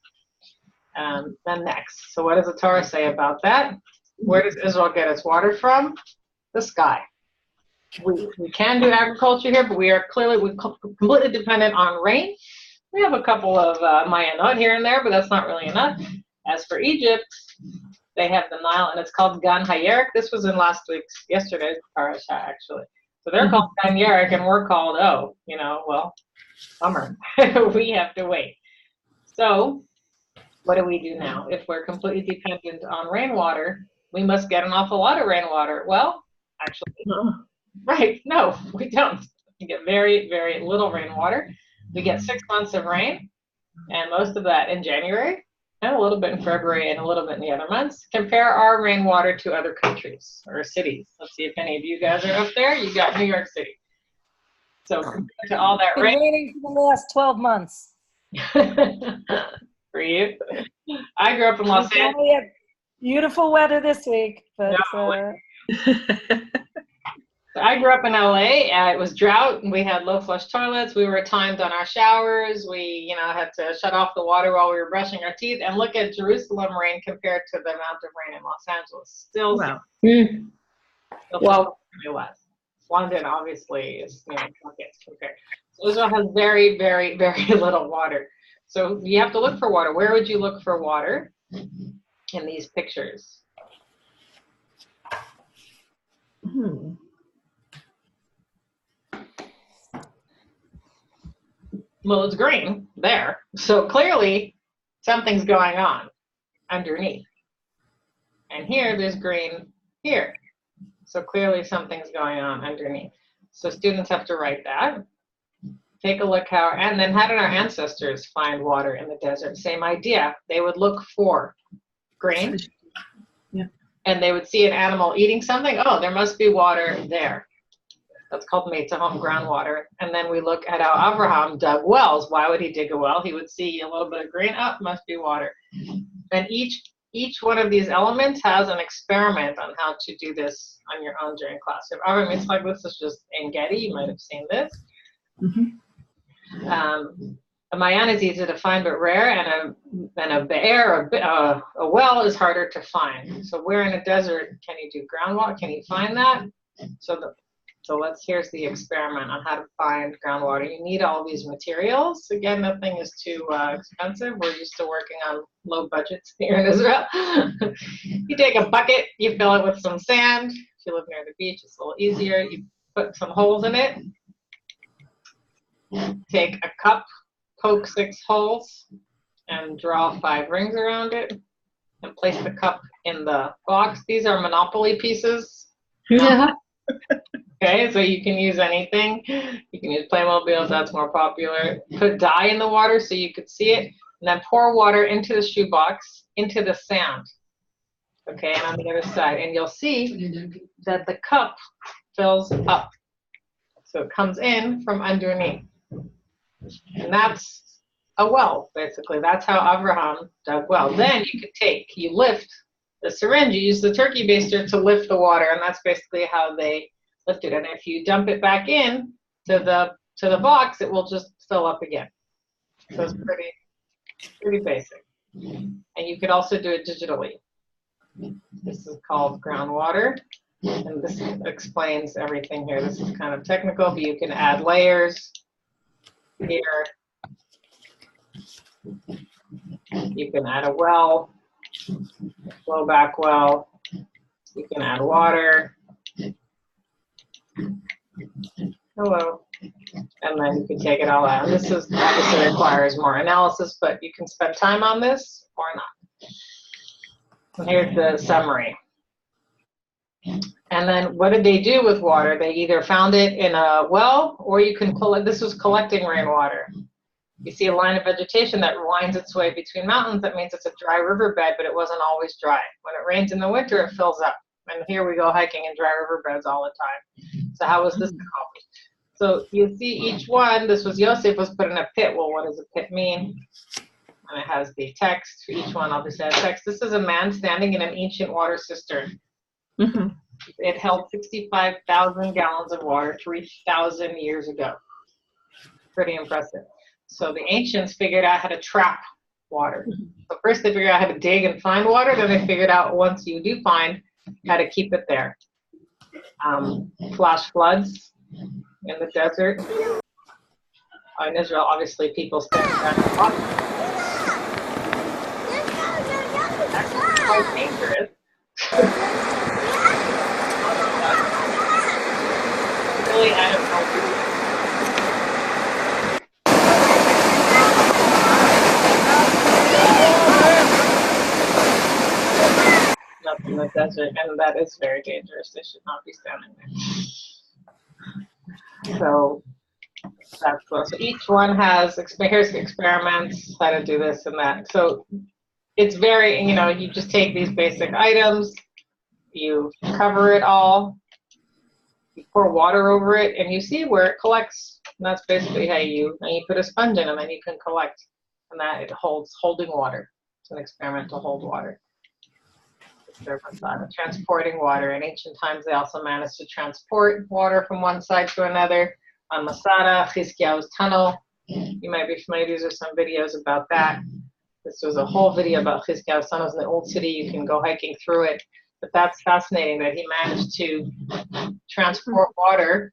Then next. So what does the Torah say about that? Where does Israel get its water from? The sky. We can do agriculture here, but we are completely dependent on rain. We have a couple of mayanot here and there, but that's not really enough. As for Egypt, they have the Nile, and it's called Gan Hayerik. This was in yesterday's parasha, actually. So they're called Gan Yerik, and we're called, bummer. We have to wait. So what do we do now? If we're completely dependent on rainwater, we must get an awful lot of rainwater. Well, actually, right, no, we don't. We get very, very little rainwater. We get 6 months of rain, and most of that in January, and a little bit in February, and a little bit in the other months. Compare our rainwater to other countries or cities. Let's see if any of you guys are up there. You got New York City. So compared to all that rain. It's been raining for the last 12 months. For you. I grew up in Los Angeles. We had beautiful weather this week, but I grew up in LA. It was drought, and we had low flush toilets. We were timed on our showers. We, had to shut off the water while we were brushing our teeth. And look at Jerusalem rain compared to the amount of rain in Los Angeles. Still, still less. London obviously is, buckets compared. So Israel has very, very, very little water. So you have to look for water. Where would you look for water in these pictures? Well, it's green there. So clearly something's going on underneath. And here, there's green here. So clearly something's going on underneath. So students have to write that. Take a look and then how did our ancestors find water in the desert? Same idea. They would look for grain. Yeah. And they would see an animal eating something. Oh, there must be water there. That's called Metzahom groundwater. And then we look at how Abraham dug wells. Why would he dig a well? He would see a little bit of grain. Oh, must be water. And each one of these elements has an experiment on how to do this on your own during class. So Abraham Yitzchak, this is just in Getty. You might have seen this. A mayan is easy to find but rare, and a be'er, a well, is harder to find. So where in a desert can you do groundwater? Can you find that? Here's the experiment on how to find groundwater. You need all these materials. Again, nothing is too expensive. We're used to working on low budgets here in Israel. You take a bucket, you fill it with some sand. If you live near the beach, it's a little easier. You put some holes in it. Take a cup, poke 6 holes, and draw 5 rings around it, and place the cup in the box. These are Monopoly pieces. Yeah. Okay, so you can use anything. You can use Playmobiles, that's more popular. Put dye in the water so you could see it, and then pour water into the shoebox, into the sand. Okay, and on the other side, and you'll see that the cup fills up. So it comes in from underneath. And that's a well, basically. That's how Abraham dug well. Then you lift the syringe, you use the turkey baster to lift the water, and that's basically how they lift it. And if you dump it back in to the box, it will just fill up again. So it's pretty basic. And you could also do it digitally. This is called groundwater, and this explains everything here. This is kind of technical, but you can add layers here. You can add a well, flow back well. You can add water. Hello. And then you can take it all out. And this is obviously requires more analysis, but you can spend time on this or not. And here's the summary. And then what did they do with water? They either found it in a well, or you can collect. This was collecting rainwater. You see a line of vegetation that winds its way between mountains. That means it's a dry riverbed, but it wasn't always dry. When it rains in the winter, it fills up. And here we go hiking in dry riverbeds all the time. So how was this accomplished? So you see each one, this was Yosef was put in a pit. Well, what does a pit mean? And it has the text. For each one obviously has text. This is a man standing in an ancient water cistern. It held 65,000 gallons of water 3,000 years ago. Pretty impressive. So the ancients figured out how to trap water. So first they figured out how to dig and find water, then they figured out once you do find, how to keep it there. Flash floods in the desert. In Israel, obviously people stand around the water. That's quite dangerous. Really, I don't know. In the desert, and that is very dangerous. They should not be standing there. So that's cool. So each one has here's experiments, how to do this and that. So it's very, you just take these basic items, you cover it all, you pour water over it, and you see where it collects. And that's basically how you put a sponge in, and then you can collect, and that it holds holding water. It's an experiment to hold water. Transporting water. In ancient times, they also managed to transport water from one side to another on Masada, Chizkiyahu's tunnel. You might be familiar, these are some videos about that. This was a whole video about Chizkiyahu's tunnels in the old city. You can go hiking through it. But that's fascinating that he managed to transport water,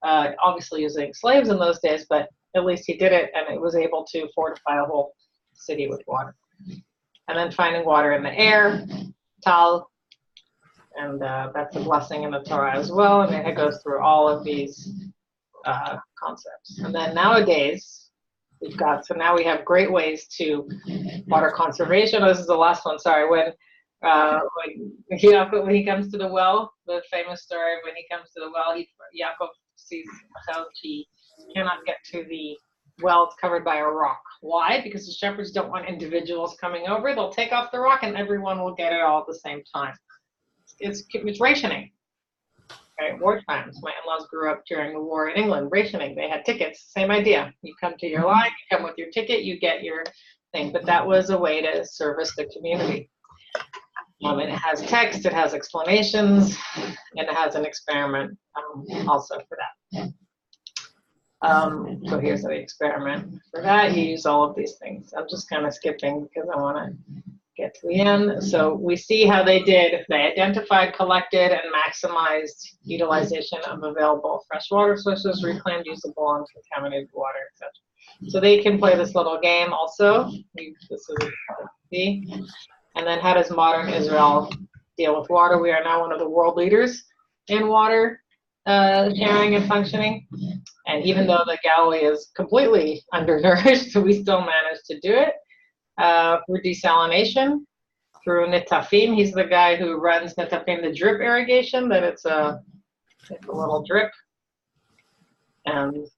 obviously using slaves in those days, but at least he did it, and it was able to fortify a whole city with water. And then finding water in the air, Tal, and that's a blessing in the Torah as well, and it goes through all of these concepts. And then nowadays, now we have great ways to water conservation. Oh, this is the last one, sorry. When he comes to the well, the famous story of when he comes to the well, Yaakov sees he cannot get to the well, it's covered by a rock. Why? Because the shepherds don't want individuals coming over. They'll take off the rock and everyone will get it all at the same time. It's rationing. Right? War times. My in-laws grew up during the war in England, rationing. They had tickets. Same idea. You come to your line, you come with your ticket, you get your thing. But that was a way to service the community. And it has text, it has explanations, and it has an experiment also for that. So here's the experiment. For that, you use all of these things. I'm just kind of skipping because I want to get to the end. So we see how they did. They identified, collected, and maximized utilization of available freshwater sources, reclaimed, usable, uncontaminated water, etc. So they can play this little game also. This is see. And then how does modern Israel deal with water? We are now one of the world leaders in water sharing and functioning. And even though the Galilee is completely undernourished, we still manage to do it through desalination, through Netafim. He's the guy who runs Netafim, the drip irrigation, that it's a little drip. And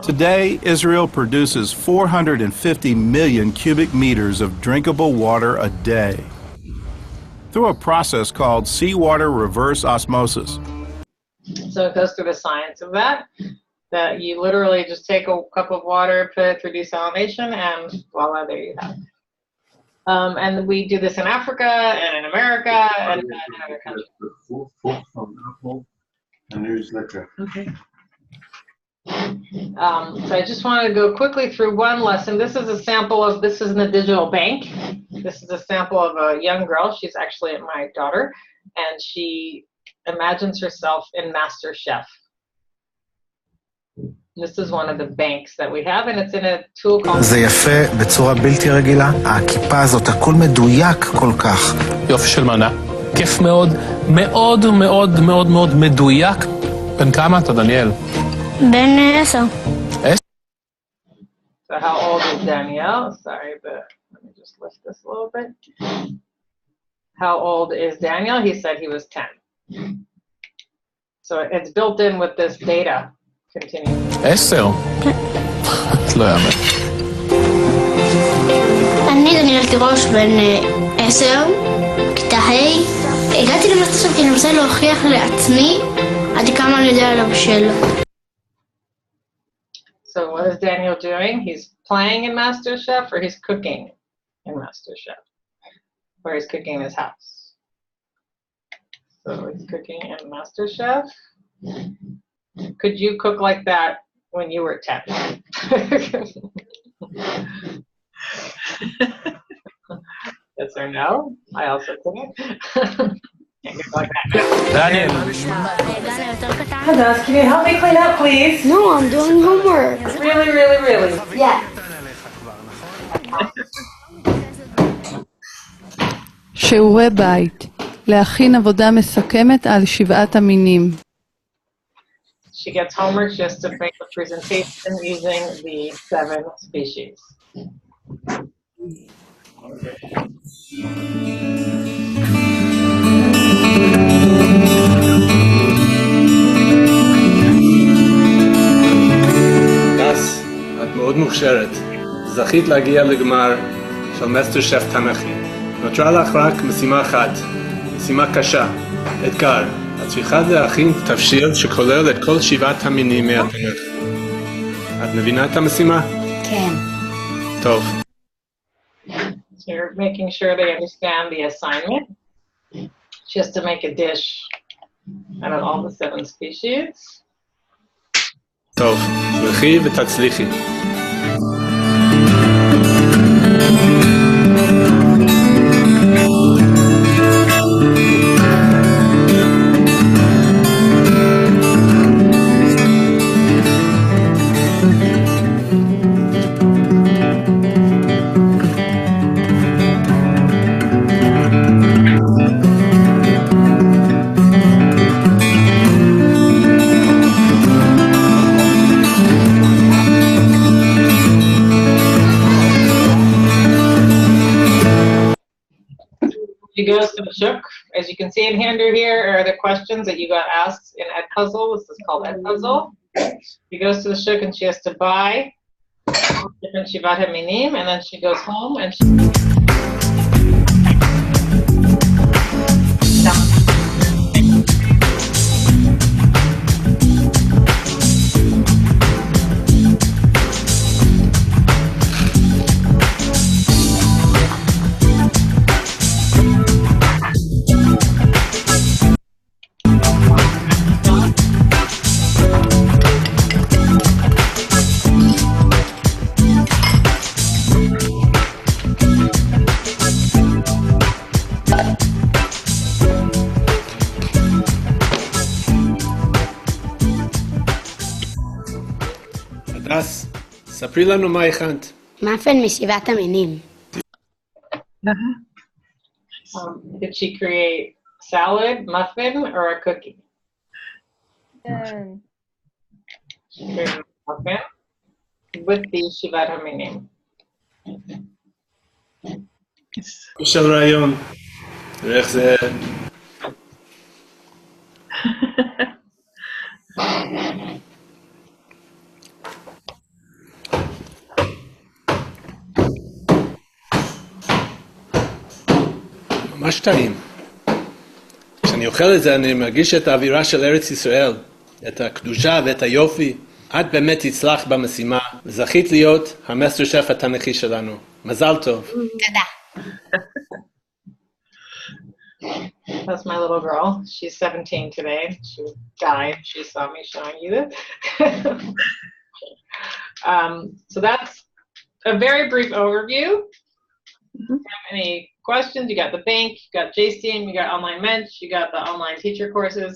today, Israel produces 450 million cubic meters of drinkable water a day through a process called seawater reverse osmosis. So it goes through the science of that you literally just take a cup of water, put it through desalination, and voila, there you have it. And we do this in Africa and in America and in other countries. Okay. So I just wanted to go quickly through one lesson. This is a sample of, this is in the digital bank. This is a sample of a young girl. She's actually my daughter, and she imagines herself in Master Chef. This is one of the banks that we have, and it's in a tool called... זה יפה בצורה בלתי רגילה. הכיפה הזאת, הכל מדויק כל כך. יופי של מנה. כיף מאוד, מאוד מאוד מאוד מאוד מדויק. בן כמה אתה, דניאל? בן 10. So how old is Danielle? Sorry, but let me just lift this a little bit. How old is Daniel? He said he was 10. So it's built in with this data. Continue. 10? לא יאמן. אני דניאל תירוש, בן 10, כיתה ה'. הגעתי למאסטר שף כי אני רוצה להוכיח לעצמי עד כמה אני יודע לבשל. So what is Daniel doing? He's playing in Master Chef, or he's cooking in Master Chef? Or he's cooking in his house? So he's cooking in Master Chef. Could you cook like that when you were 10? Yes or no? I also couldn't. Can't cook like that. דניאל. Hadas, can you help me clean up, please? No, I'm doing homework. Really, really, really? Yeah. שיעורי בית, להכין עבודה מסכמת על 7 המינים. She gets homework just to make the presentation using the 7 species. דס, את מאוד מוכשרת. זכית להגיע לגמר של מאסטר שף תנ"כי. נותרה לך רק משימה אחת, משימה קשה, אתגר. את צריכה להכין תבשיל שכולל את כל 7 המינים מהתנ"ך. את מבינה את המשימה? כן. טוב. So you're making sure they understand the assignment. Just to make a dish out of all the 7 species. טוב, לכי ותצליחי. She goes to the shuk. As you can see in Hander here are the questions that you got asked in Ed Puzzle. This is called Ed Puzzle. She goes to the shuk and she has to buy different Shivat HaMinim, and then she goes home and she... הדס, ספרי לנו מה הכנת. מאפן משבעת המינים. Did she create salad, muffin, or a cookie? She created a muffin with the Shivat HaMinim. של רעיון. ואיך זה... ממש טעים. כשאני אוכל את זה, אני מרגיש את האווירה של ארץ ישראל, את הקדושה ואת היופי. את באמת הצלחת במשימה, וזכית להיות המאסטר שף התנ"כי שלנו. מזל טוב. תודה. That's my little girl. She's 17 today. She died. She saw me showing you this. So that's a very brief overview. If you have any questions, you got the bank, you got JSTEAM, you got online mensch, you got the online teacher courses.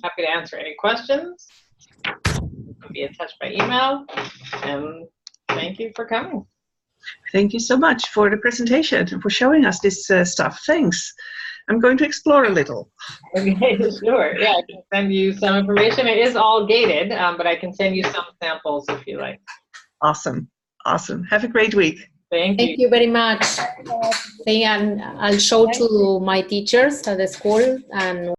Happy to answer any questions. Be in touch by email. And thank you for coming. Thank you so much for the presentation and for showing us this stuff. Thanks. I'm going to explore a little. Okay, sure. Yeah, I can send you some information. It is all gated, but I can send you some samples if you like. Awesome. Awesome. Have a great week. Thank you. Thank you very much. And I'll show to my teachers at the school, and